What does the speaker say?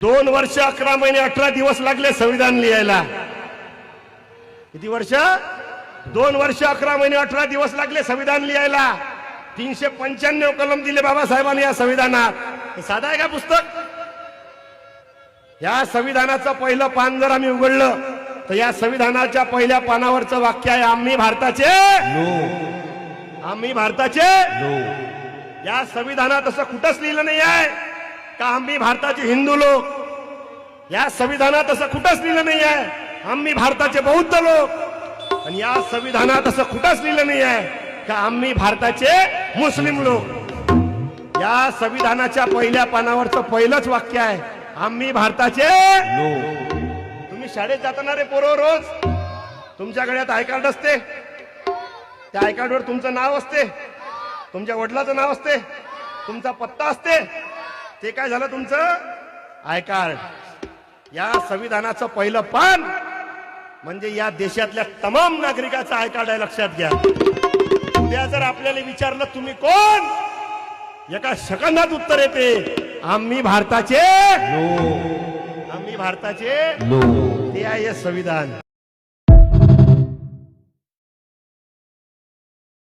2 वर्ष 11 महिने 18 दिवस लागले संविधान लिहायला। किती वर्ष? 2 वर्ष 11 महिने 18 दिवस लागले संविधान लिहायला। 395 कलम दिले बाबासाहेबांनी या संविधानात। हे साधा आहे का पुस्तक? या संविधानाचं पहिलं पान जर आम्ही उघडलं तर या संविधानाच्या पहिल्या पानावरचं वाक्य आहे, आम्ही भारताचे, आम्ही भारताचे। या संविधानात असं कुठंच लिहिलं नाही आहे का आम्ही भारताचे हिंदू लोक। या संविधानात असं कुठंच लिहिलं नाही आहे आम्ही भारताचे बौद्ध लोक। आणि या संविधानात असं कुठंच लिहिलं नाही आहे का आम्ही भारताचे मुस्लिम लोक। या संविधानाच्या पहिल्या पानावरचं पहिलंच वाक्य आहे, आम्ही भारताचे लोक। तुम्ही शाळेत जाताना रे पोरं, रोज तुमच्या गळ्यात आय कार्ड असते, त्या आय कार्डवर तुमचं नाव असते, तुमच्या वडिलाचं नाव असते, तुमचा पत्ता असते। ते काय झालं तुमचं आय कार्ड। या संविधानाचं पहिलं पान म्हणजे या देशातल्या तमाम नागरिकाचं आय कार्ड आहे, लक्षात घ्या। उद्या जर आपल्याला विचारलं तुम्ही कोण, एका सेकंदात उत्तर येते, आम्ही भारताचे लोक, आम्ही भारताचे लोक। ते आहे संविधान।